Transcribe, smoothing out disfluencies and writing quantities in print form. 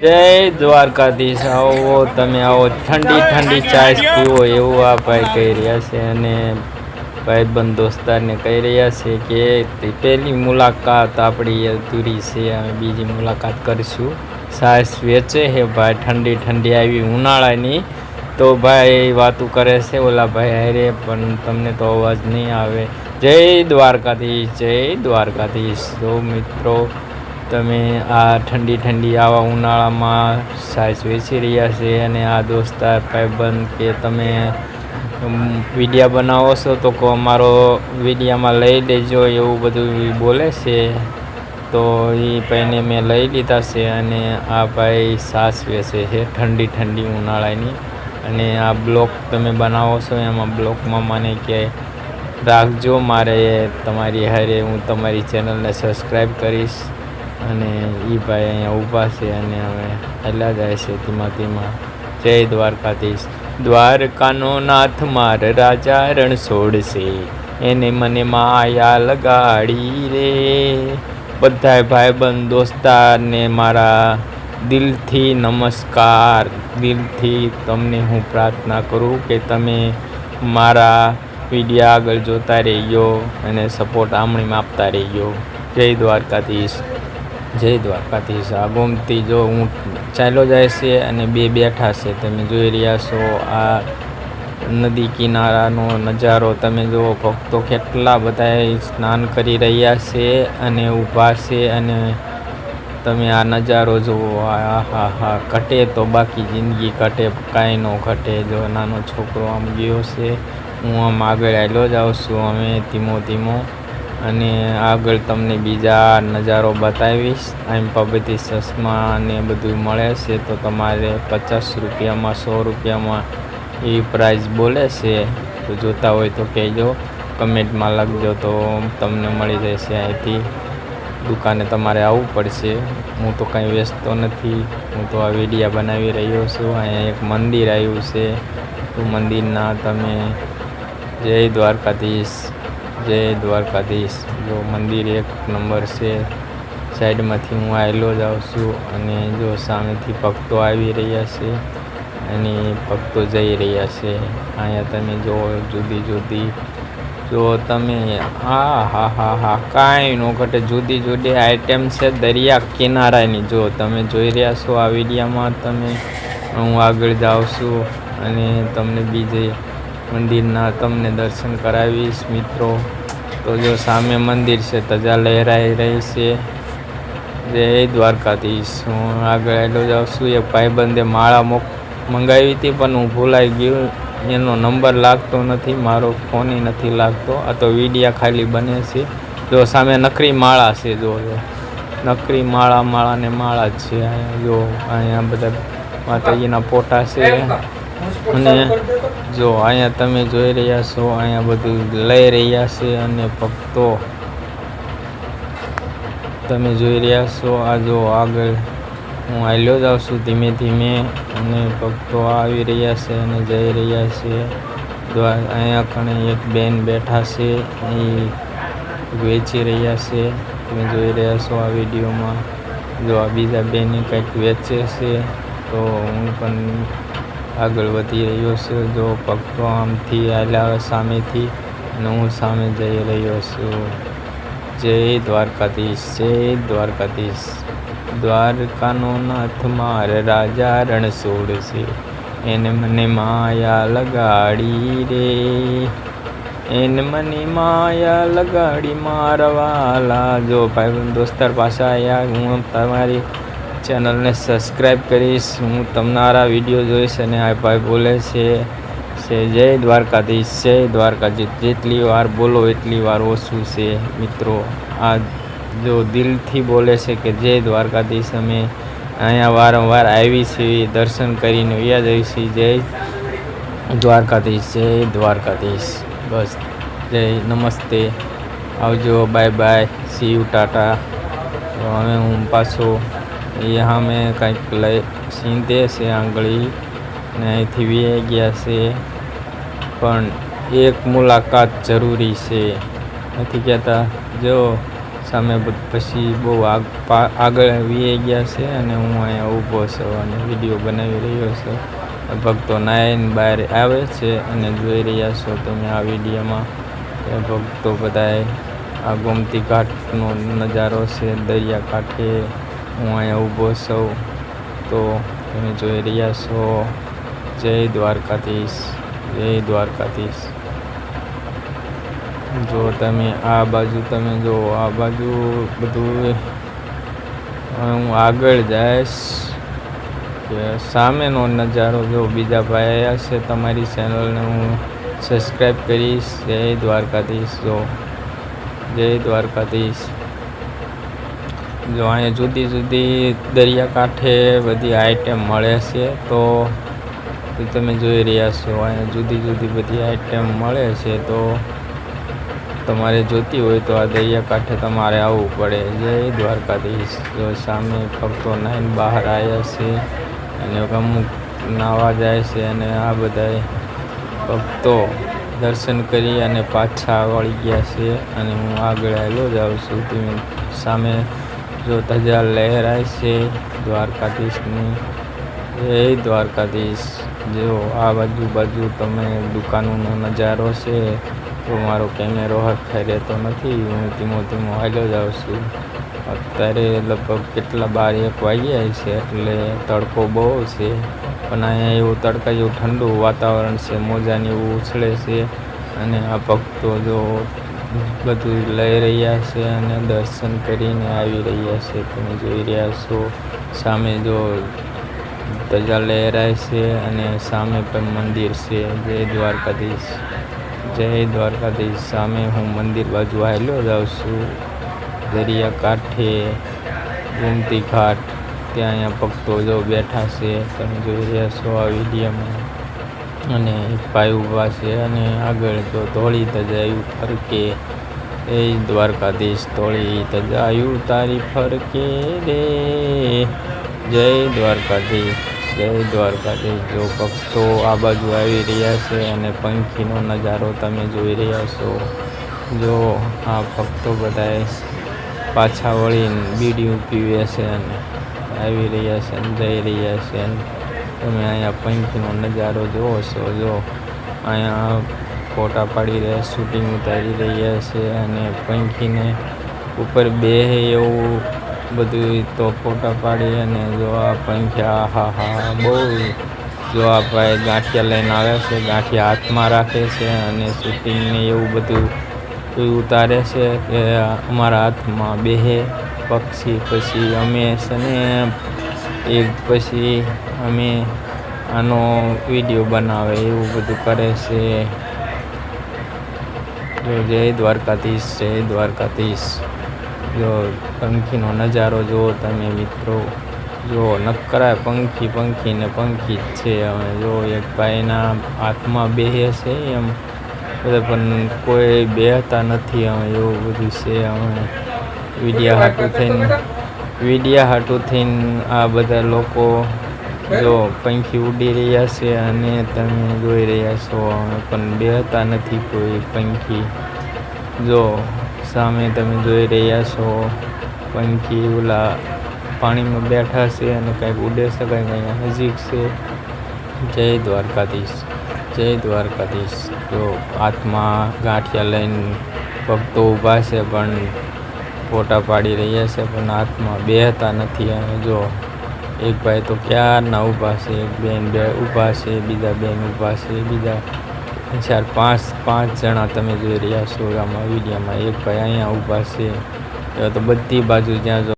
જય દ્વારકાધીશ। આવો તમે આવો, ઠંડી ઠંડી ચાય પીવો એવું આ ભાઈ કહી રહ્યા છે અને ભાઈબંધ દોસ્તારને કહી રહ્યા છે કે પહેલી મુલાકાત આપણી અધૂરી છે, અમે બીજી મુલાકાત કરીશું। છાશ વેચે છે ભાઈ, ઠંડી ઠંડી આવી ઉનાળાની, તો ભાઈ વાતું કરે છે ઓલા ભાઈ હારે, પણ તમને તો અવાજ નહીં આવે। જય દ્વારકાધીશ, જય દ્વારકાધીશ। તો મિત્રો તમે આ ઠંડી ઠંડી આવા ઉનાળામાં છાશ વેચી રહ્યા છે અને આ દોસ્તાર ભાઈબંધ કે તમે વિડીયા બનાવો છો તો અમારો વિડીયામાં લઈ લેજો એવું બધું બોલે છે। તો એ ભાઈને મેં લઈ લીધા છે અને આ ભાઈ છાશ વેચે છે ઠંડી ઠંડી ઉનાળાની। અને આ બ્લોગ તમે બનાવો છો એમાં બ્લોગમાં મને કે રાખજો, મારે તમારી હારે હું તમારી ચેનલને સબસ્ક્રાઈબ કરીશ। અને એ ભાઈ અહીંયા ઊભા છે અને હવે હાલ્યા જાય છે ધીમા ધીમા। જય દ્વારકાધીશ। દ્વારકાનો નાથ માર રાજા રણ છોડશે, એને મને માયા લગાડી રે। બધાય ભાઈબંધ દોસ્તારને મારા દિલથી નમસ્કાર। દિલથી તમને હું પ્રાર્થના કરું કે તમે મારા વિડીયા આગળ જોતા રહીજો અને સપોર્ટ આમણીમાં આપતા રહીજો। જય દ્વારકાધીશ, જય દ્વારકાધીશ। આ ગોમતી જો હું ચાલ્યો જાય છે અને બે બેઠા છે, તમે જોઈ રહ્યા છો આ નદી કિનારાનો નજારો તમે જુઓ। ભક્તો કેટલા બધા સ્નાન કરી રહ્યા છે અને ઊભા છે અને તમે આ નજારો જુઓ। હા હા હા, ઘટે તો બાકી જિંદગી ઘટે, કાંઈ ન ઘટે। જો નાનો છોકરો આમ ગયો છે, હું આમ આગળ હાલ્યો જાઉં છું અમે ધીમો ધીમો, અને આગળ તમને બીજા નજારો બતાવીશ। આમ બધી ચશ્મા ને બધું મળે છે, તો તમારે 50 રૂપિયામાં 100 રૂપિયામાં એ પ્રાઇસ બોલે છે, તો જોતા હોય તો કહેજો, કમેન્ટમાં લખજો તો તમને મળી જશે। અહીંથી દુકાને તમારે આવવું પડશે, હું તો કાંઈ વેચતો નથી, હું તો આ વિડીયા બનાવી રહ્યો છું। અહીંયા એક મંદિર આવ્યું છે, તો મંદિરના તમે જય દ્વારકાધીશ, જય દ્વારકાધીશ। જો મંદિર એક નંબર છે, સાઈડમાંથી હું આવેલો જાઉં છું અને જો સામેથી ભક્તો આવી રહ્યા છે અને ભક્તો જઈ રહ્યા છે। અહીંયા તમે જો જુદી જુદી જો તમે, હા હા હા હા, કાંઈ ન ઘટે, જુદી જુદી આઈટમ છે દરિયા કિનારાની। જો તમે જોઈ રહ્યા છો આ વિડીયામાં, તમે હું આગળ જાઉં છું અને તમને બીજે મંદિરના તમને દર્શન કરાવીશ મિત્રો। તો જો સામે મંદિર છે, ધજા લહેરાઈ રહી છે। જય દ્વારકાધીશ। હું આગળ આવેલો જાઉં છું। એક ભાઈબંધે માળા મંગાવી હતી પણ હું ભૂલાઈ ગયો, એનો નંબર લાગતો નથી, મારો ફોન નથી લાગતો। આ તો વિડીયા ખાલી બને છે। જો સામે નકરી માળા છે, જો નકરી માળા ને માળા જ છે। અહીંયા જો અહીંયા બધા માતાજીના ફોટા છે અને જો અહીંયા તમે જોઈ રહ્યા છો, અહીંયા બધું લઈ રહ્યા છે અને ભક્તો તમે જોઈ રહ્યા છો। આ જો આગળ હું હાલ્યો જાઉં છું ધીમે ધીમે અને ભક્તો આવી રહ્યા છે અને જઈ રહ્યા છે। અહીંયા કણે એક બેન બેઠા છે, એ વેચી રહ્યા છે, તમે જોઈ રહ્યા છો આ વિડીયોમાં। જો આ બીજા બેન કંઈક વેચે છે, તો હું પણ આગળ વધી રહ્યો છું। જો ભક્તો આમથી હાલ્યા સામેથી અને હું સામે જઈ રહ્યો છું। જય દ્વારકાધીશ, જય દ્વારકાધીશ। દ્વારકાનો નાથ માર રાજા રણ છોડશે, એને મને માયા લગાડી રે। એને મને માયા લગાડી મારા વાલા। જો ભાઈ દોસ્તાર પાછા આવ્યા, હું તમારી ચેનલને સબસ્ક્રાઈબ કરીશ, હું તમારા વિડીયો જોઈશ અને આ ભાઈ બોલે છે જય દ્વારકાધીશ, જય દ્વારકાધીશ। જેટલી વાર બોલો એટલી વાર ઓછું છે મિત્રો। આ જો દિલથી બોલે છે કે જય દ્વારકાધીશ। અમે અહીંયા વારંવાર આવી છીએ, દર્શન કરીને વ્યા જઈએ છીએ। જય દ્વારકાધીશ, જય દ્વારકાધીશ। બસ, જય નમસ્તે, આવજો, bye bye, C you, Tata. તો હવે હું પાછો અહીંયા મેં કંઈક લઈ સીંધે છે આંગળી ને અહીંથી વી ગયા છે, પણ એક મુલાકાત જરૂરી છે, નથી કહેતા? જો સામે પછી બહુ આગળ વી ગયા છે અને હું અહીંયા ઊભો છું અને વિડીયો બનાવી રહ્યો છું. ભક્તો નાઈને બહાર આવે છે અને જોઈ રહ્યા છો તમે આ વિડીયોમાં એ ભક્તો બધાએ આ ગોમતી ઘાટનો નજારો છે. દરિયાકાંઠે હું અહીંયા ઊભો છું તો તમે જોઈ રહ્યા છો. જય દ્વારકાધીશ, જય દ્વારકાધીશ. જો તમે આ બાજુ તમે જો આ બાજુ બધું હું આગળ જઈશ કે સામેનો નજારો જો બીજા ભાઈ આવ્યા છે. તમારી ચેનલને હું સબસ્ક્રાઈબ કરીશ. જય દ્વારકાધીશ. જો જય દ્વારકાધીશ. જો અહીંયા જુદી જુદી દરિયાકાંઠે બધી આઈટમ મળે છે તો તમે જોઈ રહ્યા છો. અહીંયા જુદી જુદી બધી આઈટમ મળે છે તો તમારે જોતી હોય તો આ દરિયાકાંઠે તમારે આવવું પડે. જય દ્વારકાધીશ. જો સામે ભક્તો નાઈને બહાર આવ્યા છે અને અમુક નાવા જાય છે અને આ બધા ભક્તો દર્શન કરી અને પાછા વળી ગયા છે અને હું આગળ આવેલો જાઉં છું. તમે સામે જો ધજા લહેરાય છે દ્વારકાધીશની. જય દ્વારકાધીશ. જો આ બાજુ તમે દુકાનોનો નજારો છે તો મારો કેમેરો હરખાઈ રહેતો નથી. હું ધીમો હાલ્યો જાઉં છું. અત્યારે લગભગ કેટલા 12-1 વાગ્યા છે એટલે તડકો બહુ છે પણ અહીંયા એવું તડકા જેવું ઠંડુ વાતાવરણ છે. મોજાની એવું ઉછળે છે અને આ ભક્તો જો બધું લઈ રહ્યા છે અને દર્શન કરીને આવી રહ્યા છે. તમે જોઈ રહ્યા છો સામે જો ધજા લહેરાય છે અને સામે પણ મંદિર છે. જય દ્વારકાધીશ, જય દ્વારકાધીશ. સામે હું મંદિર બાજુ હાલ્યો જાઉં છું. દરિયાકાંઠે ગોમતી ઘાટ ત્યાં અહીંયા ભક્તો જો બેઠા છે. તમે જોઈ રહ્યા છો આ વિડીયોમાં અને એક ભાઈ ઊભા છે અને આગળ જો ધોળી ધજાયું ફરકે. એ દ્વારકાધીશ. ધોળી ધજાયું તારી ફરકે રે. જય દ્વારકાધીશ, જય દ્વારકાધીશ. જો ભક્તો આ બાજુ આવી રહ્યા છે અને પંખીનો નજારો તમે જોઈ રહ્યા છો. જો આ ભક્તો બધાએ પાછા વળીને બીડીયું પીવે છે અને આવી રહ્યા છે અને જઈ રહ્યા છે. તમે અહીંયા પંખીનો નજારો જુઓ છો. જો અહીંયા ફોટા પાડી રહ્યા, શૂટિંગ ઉતારી રહ્યા છે અને પંખીને ઉપર બેહે એવું બધું તો ફોટા પાડી અને જો આ પંખી હા બહુ. જો આ ભાઈ ગાંઠિયા લઈને આવે છે, ગાંઠિયા હાથમાં રાખે છે અને શૂટિંગને એવું બધું ઉતારે છે કે અમારા હાથમાં બેહે પક્ષી. પછી અમે છે ને પછી અમે આનો વિડીયો બનાવે એવું બધું કરે છે. જો જય દ્વારકાધીશ, જય દ્વારકાધીશ. જો પંખીનો નજારો જુઓ તમે મિત્રો. જો નકરા પંખી ને પંખી જ છે. હવે જો એક ભાઈના હાથમાં બેહે છે એમ બધા પણ કોઈ બેહતા નથી. હવે એવું બધું છે. હવે વિડીયા હાટું થઈને આ બધા લોકો જો પંખી ઉડી રહ્યા છે અને તમે જોઈ રહ્યા છો. હવે પણ બેહતા નથી કોઈ પંખી. જો સામે તમે જોઈ રહ્યા છો પંખી ઓલા પાણીમાં બેઠા છે અને કંઈક ઉડે છે, કંઈક અહીંયા નજીક છે. જય દ્વારકાધીશ, જય દ્વારકાધીશ. જો હાથમાં ગાંઠિયા લઈને ભક્તો ઊભા છે પણ ફોટા પાડી રહ્યા છે પણ હાથમાં બેહતા નથી. અને જો એક ભાઈ તો ક્યારના ઊભા છે, એક બેન ઊભા છે, બીજા બેન ઊભા છે, બીજા 4-5 જણા તમે જોઈ રહ્યા છો આમાં વિડીયોમાં. એક ભાઈ અહીંયા ઊભા છે. તો બધી બાજુ જ્યાં જો